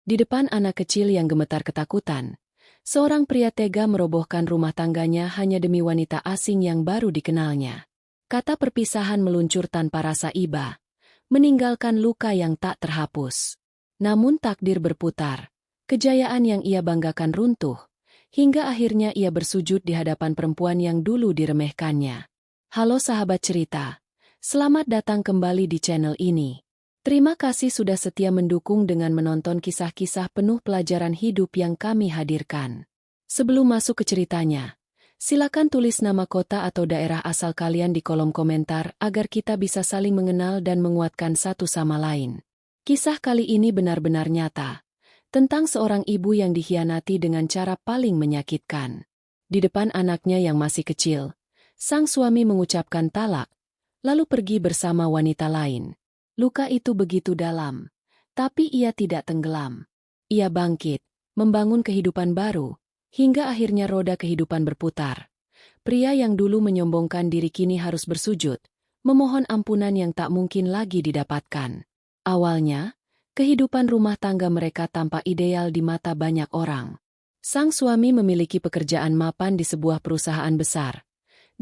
Di depan anak kecil yang gemetar ketakutan, seorang pria tega merobohkan rumah tangganya hanya demi wanita asing yang baru dikenalnya. Kata perpisahan meluncur tanpa rasa iba, meninggalkan luka yang tak terhapus. Namun takdir berputar, kejayaan yang ia banggakan runtuh, hingga akhirnya ia bersujud di hadapan perempuan yang dulu diremehkannya. Halo sahabat cerita, selamat datang kembali di channel ini. Terima kasih sudah setia mendukung dengan menonton kisah-kisah penuh pelajaran hidup yang kami hadirkan. Sebelum masuk ke ceritanya, silakan tulis nama kota atau daerah asal kalian di kolom komentar agar kita bisa saling mengenal dan menguatkan satu sama lain. Kisah kali ini benar-benar nyata, tentang seorang ibu yang dikhianati dengan cara paling menyakitkan. Di depan anaknya yang masih kecil, sang suami mengucapkan talak, lalu pergi bersama wanita lain. Luka itu begitu dalam, tapi ia tidak tenggelam. Ia bangkit, membangun kehidupan baru, hingga akhirnya roda kehidupan berputar. Pria yang dulu menyombongkan diri kini harus bersujud, memohon ampunan yang tak mungkin lagi didapatkan. Awalnya, kehidupan rumah tangga mereka tampak ideal di mata banyak orang. Sang suami memiliki pekerjaan mapan di sebuah perusahaan besar.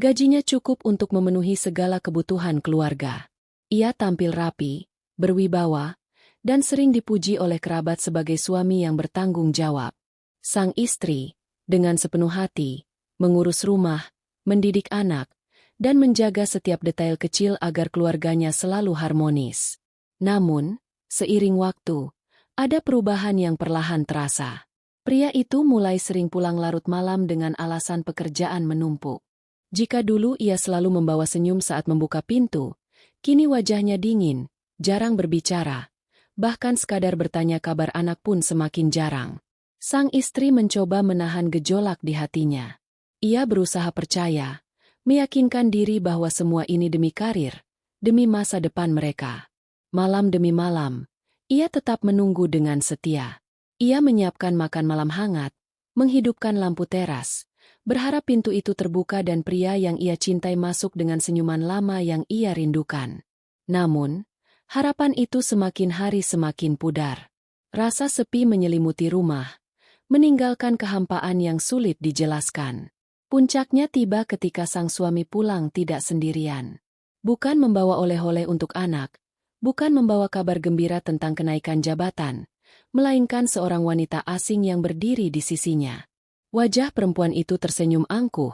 Gajinya cukup untuk memenuhi segala kebutuhan keluarga. Ia tampil rapi, berwibawa, dan sering dipuji oleh kerabat sebagai suami yang bertanggung jawab. Sang istri, dengan sepenuh hati, mengurus rumah, mendidik anak, dan menjaga setiap detail kecil agar keluarganya selalu harmonis. Namun, seiring waktu, ada perubahan yang perlahan terasa. Pria itu mulai sering pulang larut malam dengan alasan pekerjaan menumpuk. Jika dulu ia selalu membawa senyum saat membuka pintu, kini wajahnya dingin, jarang berbicara, bahkan sekadar bertanya kabar anak pun semakin jarang. Sang istri mencoba menahan gejolak di hatinya. Ia berusaha percaya, meyakinkan diri bahwa semua ini demi karir, demi masa depan mereka. Malam demi malam, ia tetap menunggu dengan setia. Ia menyiapkan makan malam hangat, menghidupkan lampu teras, berharap pintu itu terbuka dan pria yang ia cintai masuk dengan senyuman lama yang ia rindukan. Namun, harapan itu semakin hari semakin pudar. Rasa sepi menyelimuti rumah, meninggalkan kehampaan yang sulit dijelaskan. Puncaknya tiba ketika sang suami pulang tidak sendirian. Bukan membawa oleh-oleh untuk anak, bukan membawa kabar gembira tentang kenaikan jabatan, melainkan seorang wanita asing yang berdiri di sisinya. Wajah perempuan itu tersenyum angkuh,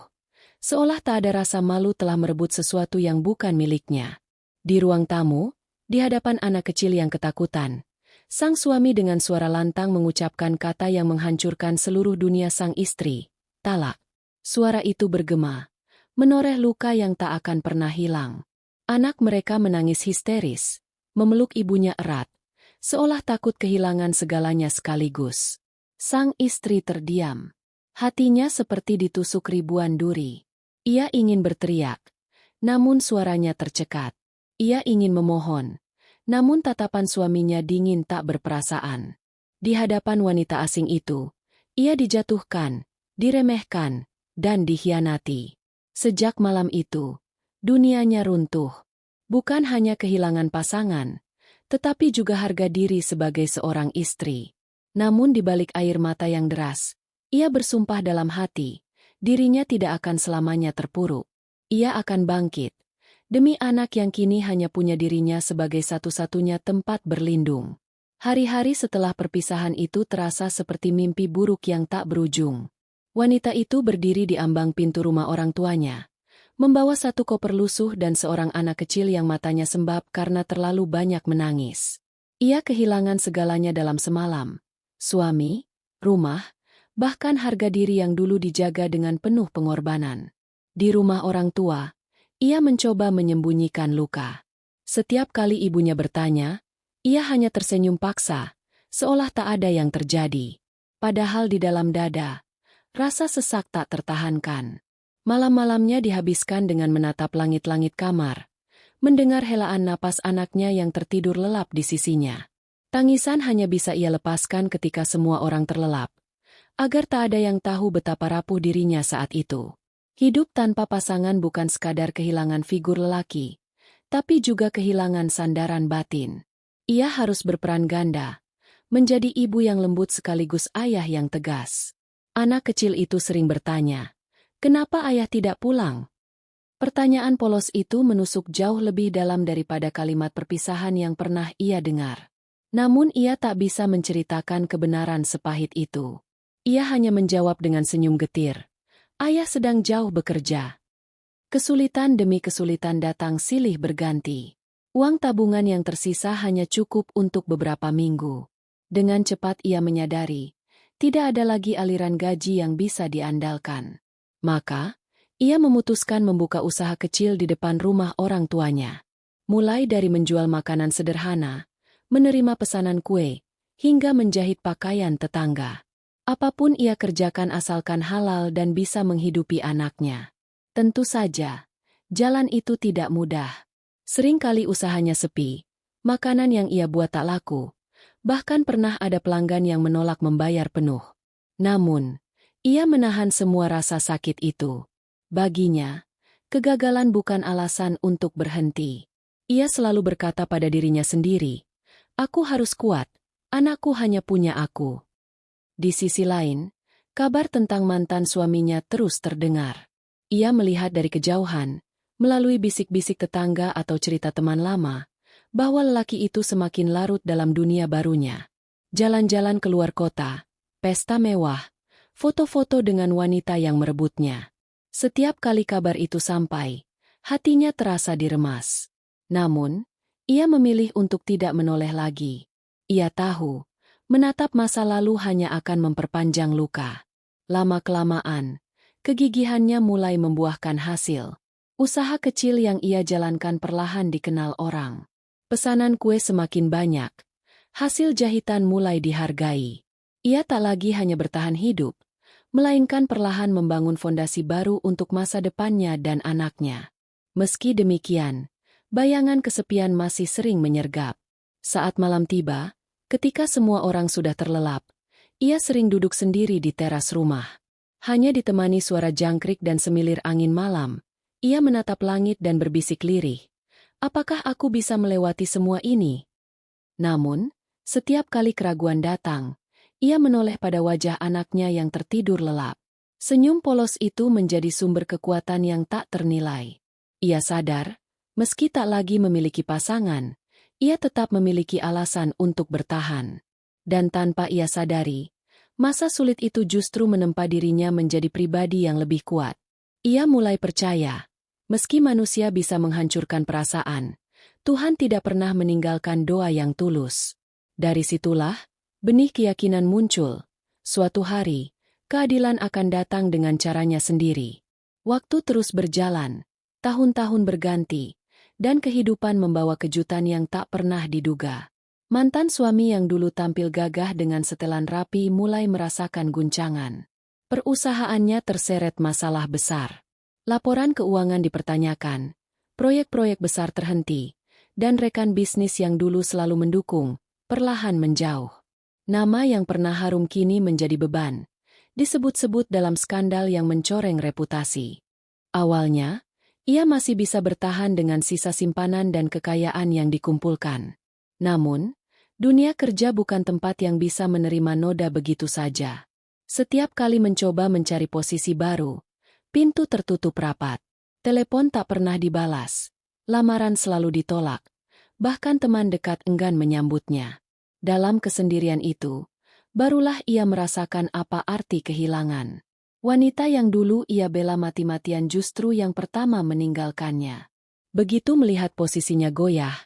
seolah tak ada rasa malu telah merebut sesuatu yang bukan miliknya. Di ruang tamu, di hadapan anak kecil yang ketakutan, sang suami dengan suara lantang mengucapkan kata yang menghancurkan seluruh dunia sang istri, talak. Suara itu bergema, menoreh luka yang tak akan pernah hilang. Anak mereka menangis histeris, memeluk ibunya erat, seolah takut kehilangan segalanya sekaligus. Sang istri terdiam. Hatinya seperti ditusuk ribuan duri. Ia ingin berteriak, namun suaranya tercekat. Ia ingin memohon, namun tatapan suaminya dingin tak berperasaan. Di hadapan wanita asing itu, ia dijatuhkan, diremehkan, dan dikhianati. Sejak malam itu, dunianya runtuh. Bukan hanya kehilangan pasangan, tetapi juga harga diri sebagai seorang istri. Namun di balik air mata yang deras, ia bersumpah dalam hati, dirinya tidak akan selamanya terpuruk. Ia akan bangkit, demi anak yang kini hanya punya dirinya sebagai satu-satunya tempat berlindung. Hari-hari setelah perpisahan itu terasa seperti mimpi buruk yang tak berujung. Wanita itu berdiri di ambang pintu rumah orang tuanya, membawa satu koper lusuh dan seorang anak kecil yang matanya sembab karena terlalu banyak menangis. Ia kehilangan segalanya dalam semalam. Suami, rumah, bahkan harga diri yang dulu dijaga dengan penuh pengorbanan. Di rumah orang tua, ia mencoba menyembunyikan luka. Setiap kali ibunya bertanya, ia hanya tersenyum paksa, seolah tak ada yang terjadi. Padahal di dalam dada, rasa sesak tak tertahankan. Malam-malamnya dihabiskan dengan menatap langit-langit kamar, mendengar helaan napas anaknya yang tertidur lelap di sisinya. Tangisan hanya bisa ia lepaskan ketika semua orang terlelap, agar tak ada yang tahu betapa rapuh dirinya saat itu. Hidup tanpa pasangan bukan sekadar kehilangan figur lelaki, tapi juga kehilangan sandaran batin. Ia harus berperan ganda, menjadi ibu yang lembut sekaligus ayah yang tegas. Anak kecil itu sering bertanya, "Kenapa ayah tidak pulang?" Pertanyaan polos itu menusuk jauh lebih dalam daripada kalimat perpisahan yang pernah ia dengar. Namun ia tak bisa menceritakan kebenaran sepahit itu. Ia hanya menjawab dengan senyum getir, "Ayah sedang jauh bekerja." Kesulitan demi kesulitan datang silih berganti. Uang tabungan yang tersisa hanya cukup untuk beberapa minggu. Dengan cepat ia menyadari, tidak ada lagi aliran gaji yang bisa diandalkan. Maka, ia memutuskan membuka usaha kecil di depan rumah orang tuanya. Mulai dari menjual makanan sederhana, menerima pesanan kue, hingga menjahit pakaian tetangga. Apapun ia kerjakan asalkan halal dan bisa menghidupi anaknya. Tentu saja, jalan itu tidak mudah. Seringkali usahanya sepi, makanan yang ia buat tak laku, bahkan pernah ada pelanggan yang menolak membayar penuh. Namun, ia menahan semua rasa sakit itu. Baginya, kegagalan bukan alasan untuk berhenti. Ia selalu berkata pada dirinya sendiri, "Aku harus kuat, anakku hanya punya aku." Di sisi lain, kabar tentang mantan suaminya terus terdengar. Ia melihat dari kejauhan, melalui bisik-bisik tetangga atau cerita teman lama, bahwa lelaki itu semakin larut dalam dunia barunya. Jalan-jalan keluar kota, pesta mewah, foto-foto dengan wanita yang merebutnya. Setiap kali kabar itu sampai, hatinya terasa diremas. Namun, ia memilih untuk tidak menoleh lagi. Ia tahu, menatap masa lalu hanya akan memperpanjang luka. Lama-kelamaan, kegigihannya mulai membuahkan hasil. Usaha kecil yang ia jalankan perlahan dikenal orang. Pesanan kue semakin banyak. Hasil jahitan mulai dihargai. Ia tak lagi hanya bertahan hidup, melainkan perlahan membangun fondasi baru untuk masa depannya dan anaknya. Meski demikian, bayangan kesepian masih sering menyergap. Saat malam tiba, ketika semua orang sudah terlelap, ia sering duduk sendiri di teras rumah. Hanya ditemani suara jangkrik dan semilir angin malam, ia menatap langit dan berbisik lirih. Apakah aku bisa melewati semua ini? Namun, setiap kali keraguan datang, ia menoleh pada wajah anaknya yang tertidur lelap. Senyum polos itu menjadi sumber kekuatan yang tak ternilai. Ia sadar, meski tak lagi memiliki pasangan, ia tetap memiliki alasan untuk bertahan. Dan tanpa ia sadari, masa sulit itu justru menempa dirinya menjadi pribadi yang lebih kuat. Ia mulai percaya, meski manusia bisa menghancurkan perasaan, Tuhan tidak pernah meninggalkan doa yang tulus. Dari situlah, benih keyakinan muncul. Suatu hari, keadilan akan datang dengan caranya sendiri. Waktu terus berjalan, tahun-tahun berganti, dan kehidupan membawa kejutan yang tak pernah diduga. Mantan suami yang dulu tampil gagah dengan setelan rapi mulai merasakan guncangan. Perusahaannya terseret masalah besar. Laporan keuangan dipertanyakan, proyek-proyek besar terhenti, dan rekan bisnis yang dulu selalu mendukung, perlahan menjauh. Nama yang pernah harum kini menjadi beban, disebut-sebut dalam skandal yang mencoreng reputasi. Awalnya, ia masih bisa bertahan dengan sisa simpanan dan kekayaan yang dikumpulkan. Namun, dunia kerja bukan tempat yang bisa menerima noda begitu saja. Setiap kali mencoba mencari posisi baru, pintu tertutup rapat, telepon tak pernah dibalas, lamaran selalu ditolak, bahkan teman dekat enggan menyambutnya. Dalam kesendirian itu, barulah ia merasakan apa arti kehilangan. Wanita yang dulu ia bela mati-matian justru yang pertama meninggalkannya. Begitu melihat posisinya goyah,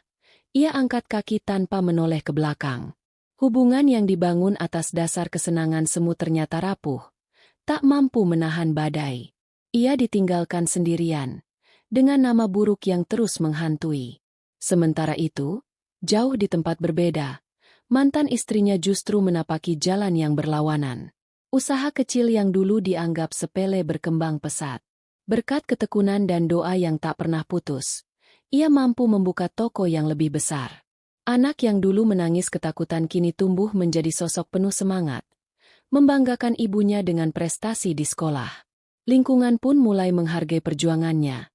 ia angkat kaki tanpa menoleh ke belakang. Hubungan yang dibangun atas dasar kesenangan semu ternyata rapuh, tak mampu menahan badai. Ia ditinggalkan sendirian, dengan nama buruk yang terus menghantui. Sementara itu, jauh di tempat berbeda, mantan istrinya justru menapaki jalan yang berlawanan. Usaha kecil yang dulu dianggap sepele berkembang pesat. Berkat ketekunan dan doa yang tak pernah putus, ia mampu membuka toko yang lebih besar. Anak yang dulu menangis ketakutan kini tumbuh menjadi sosok penuh semangat, membanggakan ibunya dengan prestasi di sekolah. Lingkungan pun mulai menghargai perjuangannya,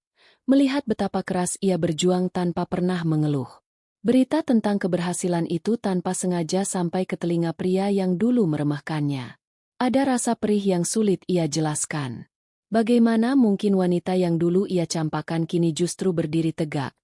melihat betapa keras ia berjuang tanpa pernah mengeluh. Berita tentang keberhasilan itu tanpa sengaja sampai ke telinga pria yang dulu meremehkannya. Ada rasa perih yang sulit ia jelaskan. Bagaimana mungkin wanita yang dulu ia campakan kini justru berdiri tegak,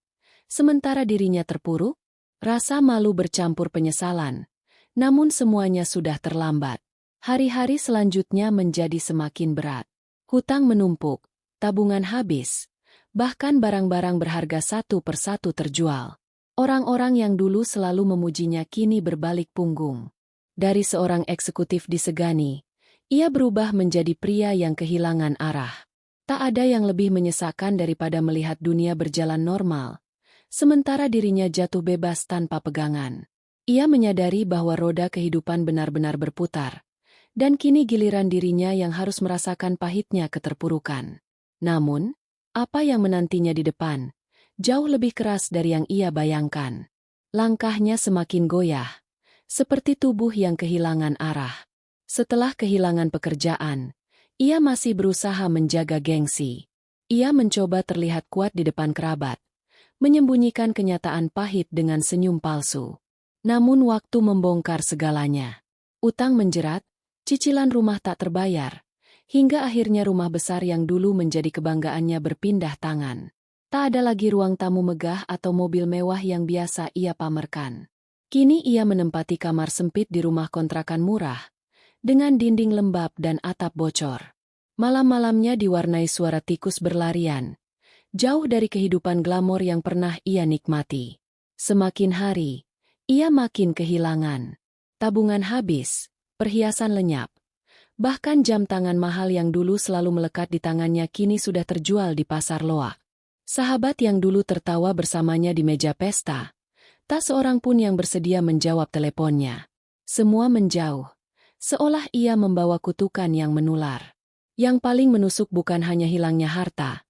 sementara dirinya terpuruk? Rasa malu bercampur penyesalan. Namun semuanya sudah terlambat. Hari-hari selanjutnya menjadi semakin berat. Hutang menumpuk, tabungan habis, bahkan barang-barang berharga satu persatu terjual. Orang-orang yang dulu selalu memujinya kini berbalik punggung. Dari seorang eksekutif disegani, ia berubah menjadi pria yang kehilangan arah. Tak ada yang lebih menyesakkan daripada melihat dunia berjalan normal, sementara dirinya jatuh bebas tanpa pegangan. Ia menyadari bahwa roda kehidupan benar-benar berputar, dan kini giliran dirinya yang harus merasakan pahitnya keterpurukan. Namun, apa yang menantinya di depan jauh lebih keras dari yang ia bayangkan. Langkahnya semakin goyah, seperti tubuh yang kehilangan arah. Setelah kehilangan pekerjaan, ia masih berusaha menjaga gengsi. Ia mencoba terlihat kuat di depan kerabat, menyembunyikan kenyataan pahit dengan senyum palsu. Namun waktu membongkar segalanya. Utang menjerat, cicilan rumah tak terbayar, hingga akhirnya rumah besar yang dulu menjadi kebanggaannya berpindah tangan. Tak ada lagi ruang tamu megah atau mobil mewah yang biasa ia pamerkan. Kini ia menempati kamar sempit di rumah kontrakan murah, dengan dinding lembab dan atap bocor. Malam-malamnya diwarnai suara tikus berlarian, jauh dari kehidupan glamor yang pernah ia nikmati. Semakin hari, ia makin kehilangan. Tabungan habis, perhiasan lenyap. Bahkan jam tangan mahal yang dulu selalu melekat di tangannya kini sudah terjual di pasar loak. Sahabat yang dulu tertawa bersamanya di meja pesta, tak seorang pun yang bersedia menjawab teleponnya. Semua menjauh, seolah ia membawa kutukan yang menular. Yang paling menusuk bukan hanya hilangnya harta,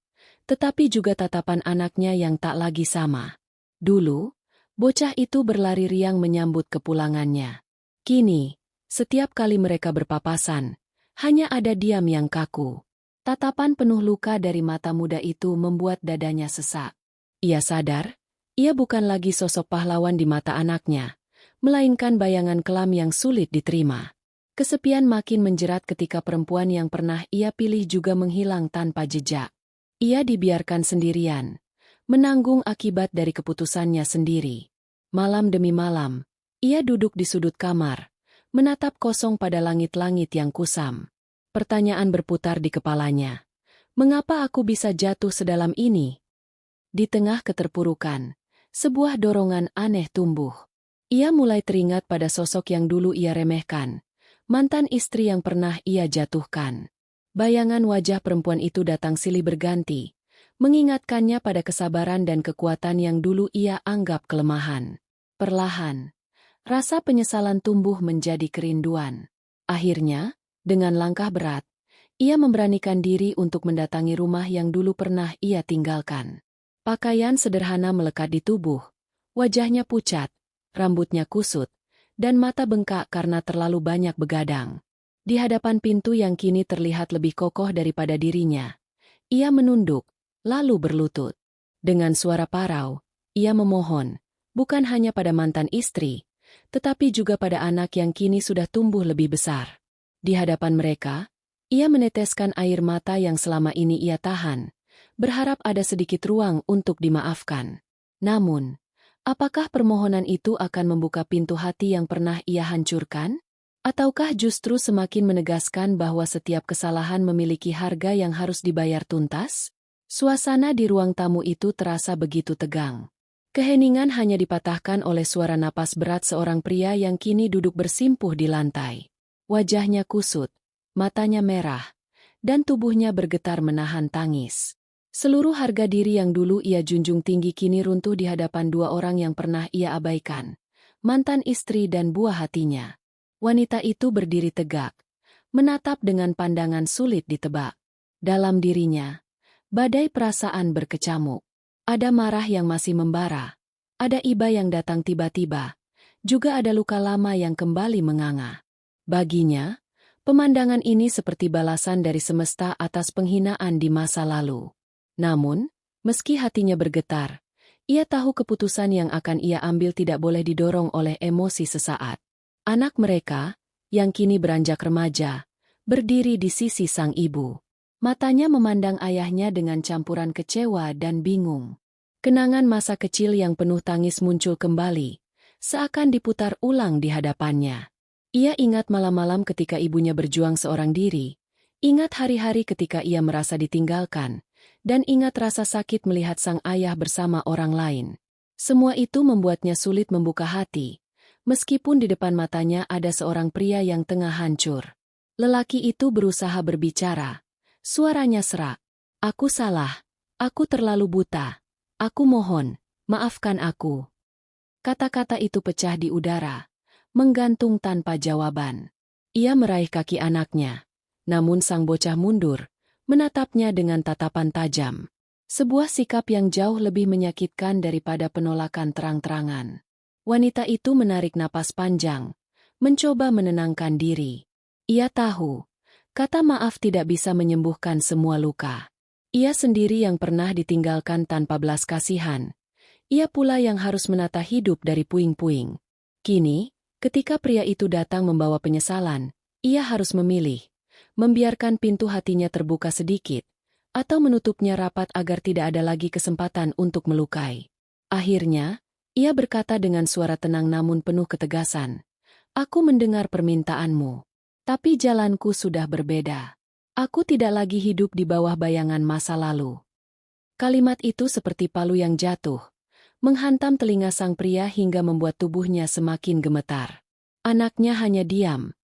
tetapi juga tatapan anaknya yang tak lagi sama. Dulu, bocah itu berlari riang menyambut kepulangannya. Kini, setiap kali mereka berpapasan, hanya ada diam yang kaku. Tatapan penuh luka dari mata muda itu membuat dadanya sesak. Ia sadar, ia bukan lagi sosok pahlawan di mata anaknya, melainkan bayangan kelam yang sulit diterima. Kesepian makin menjerat ketika perempuan yang pernah ia pilih juga menghilang tanpa jejak. Ia dibiarkan sendirian, menanggung akibat dari keputusannya sendiri. Malam demi malam, ia duduk di sudut kamar, menatap kosong pada langit-langit yang kusam. Pertanyaan berputar di kepalanya. Mengapa aku bisa jatuh sedalam ini? Di tengah keterpurukan, sebuah dorongan aneh tumbuh. Ia mulai teringat pada sosok yang dulu ia remehkan, mantan istri yang pernah ia jatuhkan. Bayangan wajah perempuan itu datang silih berganti, mengingatkannya pada kesabaran dan kekuatan yang dulu ia anggap kelemahan. Perlahan, rasa penyesalan tumbuh menjadi kerinduan. Akhirnya, dengan langkah berat, ia memberanikan diri untuk mendatangi rumah yang dulu pernah ia tinggalkan. Pakaian sederhana melekat di tubuh, wajahnya pucat, rambutnya kusut, dan mata bengkak karena terlalu banyak begadang. Di hadapan pintu yang kini terlihat lebih kokoh daripada dirinya, ia menunduk, lalu berlutut. Dengan suara parau, ia memohon, bukan hanya pada mantan istri, tetapi juga pada anak yang kini sudah tumbuh lebih besar. Di hadapan mereka, ia meneteskan air mata yang selama ini ia tahan, berharap ada sedikit ruang untuk dimaafkan. Namun, apakah permohonan itu akan membuka pintu hati yang pernah ia hancurkan? Ataukah justru semakin menegaskan bahwa setiap kesalahan memiliki harga yang harus dibayar tuntas? Suasana di ruang tamu itu terasa begitu tegang. Keheningan hanya dipatahkan oleh suara napas berat seorang pria yang kini duduk bersimpuh di lantai. Wajahnya kusut, matanya merah, dan tubuhnya bergetar menahan tangis. Seluruh harga diri yang dulu ia junjung tinggi kini runtuh di hadapan dua orang yang pernah ia abaikan, mantan istri dan buah hatinya. Wanita itu berdiri tegak, menatap dengan pandangan sulit ditebak. Dalam dirinya, badai perasaan berkecamuk. Ada marah yang masih membara, ada iba yang datang tiba-tiba, juga ada luka lama yang kembali menganga. Baginya, pemandangan ini seperti balasan dari semesta atas penghinaan di masa lalu. Namun, meski hatinya bergetar, Ia tahu keputusan yang akan ia ambil tidak boleh didorong oleh emosi sesaat. Anak mereka, yang kini beranjak remaja, berdiri di sisi sang ibu. Matanya memandang ayahnya dengan campuran kecewa dan bingung. Kenangan masa kecil yang penuh tangis muncul kembali, seakan diputar ulang di hadapannya. Ia ingat malam-malam ketika ibunya berjuang seorang diri, ingat hari-hari ketika ia merasa ditinggalkan, dan ingat rasa sakit melihat sang ayah bersama orang lain. Semua itu membuatnya sulit membuka hati, meskipun di depan matanya ada seorang pria yang tengah hancur. Lelaki itu berusaha berbicara. Suaranya serak. "Aku salah. Aku terlalu buta. Aku mohon, maafkan aku." Kata-kata itu pecah di udara, menggantung tanpa jawaban. Ia meraih kaki anaknya, namun sang bocah mundur, menatapnya dengan tatapan tajam. Sebuah sikap yang jauh lebih menyakitkan daripada penolakan terang-terangan. Wanita itu menarik napas panjang, mencoba menenangkan diri. Ia tahu, kata maaf tidak bisa menyembuhkan semua luka. Ia sendiri yang pernah ditinggalkan tanpa belas kasihan. Ia pula yang harus menata hidup dari puing-puing. Kini, ketika pria itu datang membawa penyesalan, ia harus memilih. Membiarkan pintu hatinya terbuka sedikit, atau menutupnya rapat agar tidak ada lagi kesempatan untuk melukai. Akhirnya, ia berkata dengan suara tenang namun penuh ketegasan, "Aku mendengar permintaanmu, tapi jalanku sudah berbeda. Aku tidak lagi hidup di bawah bayangan masa lalu." Kalimat itu seperti palu yang jatuh, menghantam telinga sang pria hingga membuat tubuhnya semakin gemetar. Anaknya hanya diam,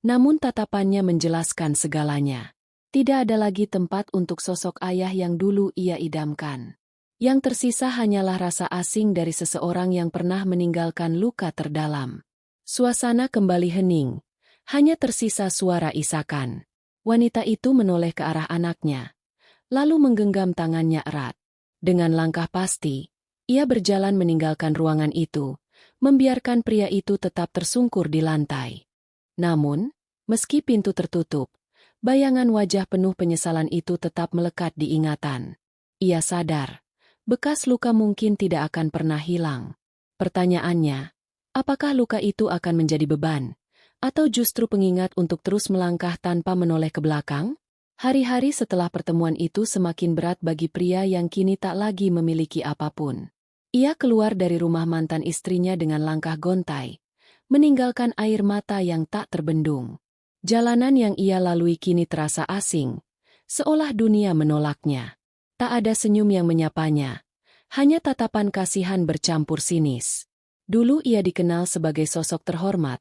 namun tatapannya menjelaskan segalanya. Tidak ada lagi tempat untuk sosok ayah yang dulu ia idamkan. Yang tersisa hanyalah rasa asing dari seseorang yang pernah meninggalkan luka terdalam. Suasana kembali hening. Hanya tersisa suara isakan. Wanita itu menoleh ke arah anaknya, lalu menggenggam tangannya erat. Dengan langkah pasti, ia berjalan meninggalkan ruangan itu, membiarkan pria itu tetap tersungkur di lantai. Namun, meski pintu tertutup, bayangan wajah penuh penyesalan itu tetap melekat di ingatan. Ia sadar, bekas luka mungkin tidak akan pernah hilang. Pertanyaannya, apakah luka itu akan menjadi beban, atau justru pengingat untuk terus melangkah tanpa menoleh ke belakang? Hari-hari setelah pertemuan itu semakin berat bagi pria yang kini tak lagi memiliki apapun. Ia keluar dari rumah mantan istrinya dengan langkah gontai, meninggalkan air mata yang tak terbendung. Jalanan yang ia lalui kini terasa asing, seolah dunia menolaknya. Tak ada senyum yang menyapanya, hanya tatapan kasihan bercampur sinis. Dulu ia dikenal sebagai sosok terhormat,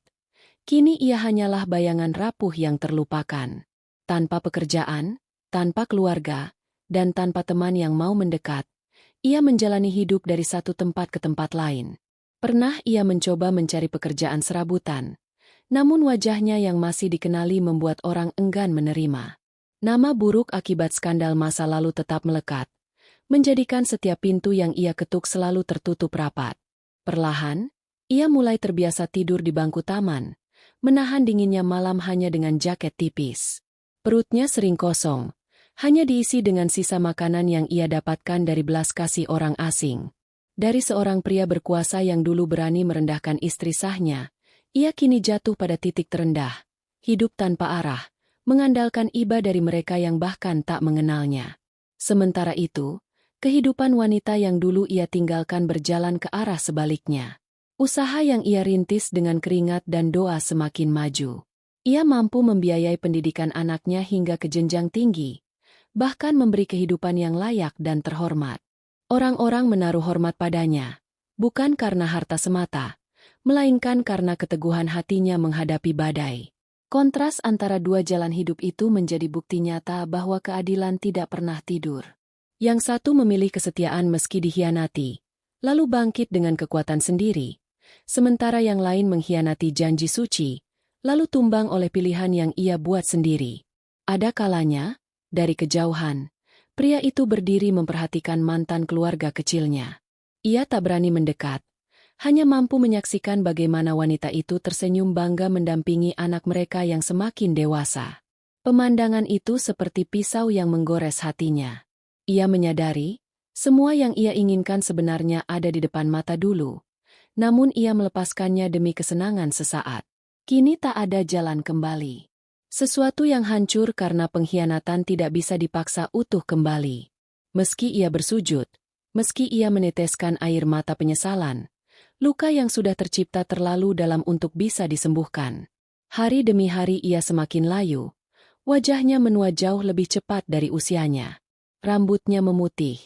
kini ia hanyalah bayangan rapuh yang terlupakan. Tanpa pekerjaan, tanpa keluarga, dan tanpa teman yang mau mendekat, ia menjalani hidup dari satu tempat ke tempat lain. Pernah ia mencoba mencari pekerjaan serabutan, namun wajahnya yang masih dikenali membuat orang enggan menerima. Nama buruk akibat skandal masa lalu tetap melekat, menjadikan setiap pintu yang ia ketuk selalu tertutup rapat. Perlahan, ia mulai terbiasa tidur di bangku taman, menahan dinginnya malam hanya dengan jaket tipis. Perutnya sering kosong, hanya diisi dengan sisa makanan yang ia dapatkan dari belas kasih orang asing. Dari seorang pria berkuasa yang dulu berani merendahkan istri sahnya, ia kini jatuh pada titik terendah, hidup tanpa arah, mengandalkan iba dari mereka yang bahkan tak mengenalnya. Sementara itu, kehidupan wanita yang dulu ia tinggalkan berjalan ke arah sebaliknya. Usaha yang ia rintis dengan keringat dan doa semakin maju. Ia mampu membiayai pendidikan anaknya hingga ke jenjang tinggi, bahkan memberi kehidupan yang layak dan terhormat. Orang-orang menaruh hormat padanya, bukan karena harta semata, melainkan karena keteguhan hatinya menghadapi badai. Kontras antara dua jalan hidup itu menjadi bukti nyata bahwa keadilan tidak pernah tidur. Yang satu memilih kesetiaan meski dikhianati, lalu bangkit dengan kekuatan sendiri, sementara yang lain mengkhianati janji suci, lalu tumbang oleh pilihan yang ia buat sendiri. Ada kalanya, dari kejauhan, pria itu berdiri memperhatikan mantan keluarga kecilnya. Ia tak berani mendekat, hanya mampu menyaksikan bagaimana wanita itu tersenyum bangga mendampingi anak mereka yang semakin dewasa. Pemandangan itu seperti pisau yang menggores hatinya. Ia menyadari, Semua yang ia inginkan sebenarnya ada di depan mata dulu, namun ia melepaskannya demi kesenangan sesaat. Kini tak ada jalan kembali. Sesuatu yang hancur karena pengkhianatan tidak bisa dipaksa utuh kembali. Meski ia bersujud, meski ia meneteskan air mata penyesalan, luka yang sudah tercipta terlalu dalam untuk bisa disembuhkan. Hari demi hari ia semakin layu, wajahnya menua jauh lebih cepat dari usianya. Rambutnya memutih,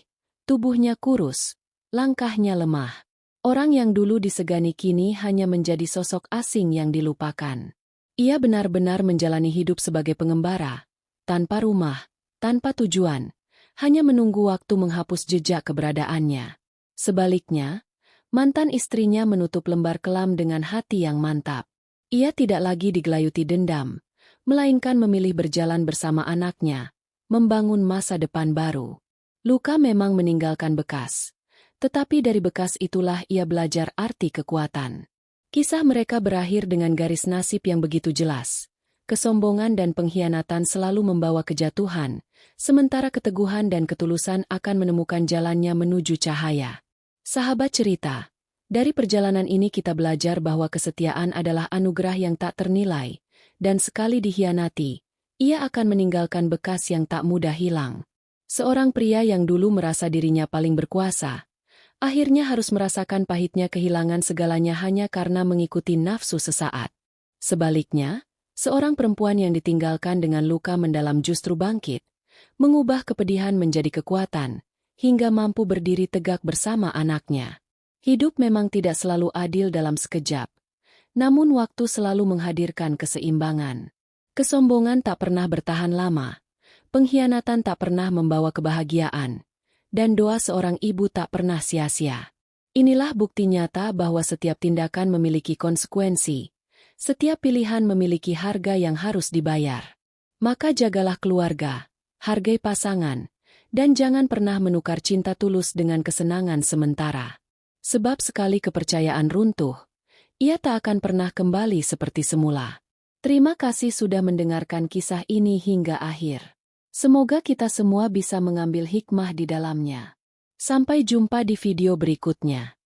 tubuhnya kurus, langkahnya lemah. Orang yang dulu disegani kini hanya menjadi sosok asing yang dilupakan. Ia benar-benar menjalani hidup sebagai pengembara, tanpa rumah, tanpa tujuan, hanya menunggu waktu menghapus jejak keberadaannya. Sebaliknya, mantan istrinya menutup lembar kelam dengan hati yang mantap. Ia tidak lagi digelayuti dendam, melainkan memilih berjalan bersama anaknya, membangun masa depan baru. Luka memang meninggalkan bekas, tetapi dari bekas itulah ia belajar arti kekuatan. Kisah mereka berakhir dengan garis nasib yang begitu jelas. Kesombongan dan pengkhianatan selalu membawa kejatuhan, sementara keteguhan dan ketulusan akan menemukan jalannya menuju cahaya. Sahabat cerita, dari perjalanan ini kita belajar bahwa kesetiaan adalah anugerah yang tak ternilai, dan sekali dikhianati, ia akan meninggalkan bekas yang tak mudah hilang. Seorang pria yang dulu merasa dirinya paling berkuasa, akhirnya harus merasakan pahitnya kehilangan segalanya hanya karena mengikuti nafsu sesaat. Sebaliknya, seorang perempuan yang ditinggalkan dengan luka mendalam justru bangkit, mengubah kepedihan menjadi kekuatan, hingga mampu berdiri tegak bersama anaknya. Hidup memang tidak selalu adil dalam sekejap, namun waktu selalu menghadirkan keseimbangan. Kesombongan tak pernah bertahan lama, pengkhianatan tak pernah membawa kebahagiaan, dan doa seorang ibu tak pernah sia-sia. Inilah bukti nyata bahwa setiap tindakan memiliki konsekuensi, setiap pilihan memiliki harga yang harus dibayar. Maka jagalah keluarga, hargai pasangan, dan jangan pernah menukar cinta tulus dengan kesenangan sementara. Sebab sekali kepercayaan runtuh, ia tak akan pernah kembali seperti semula. Terima kasih sudah mendengarkan kisah ini hingga akhir. Semoga kita semua bisa mengambil hikmah di dalamnya. Sampai jumpa di video berikutnya.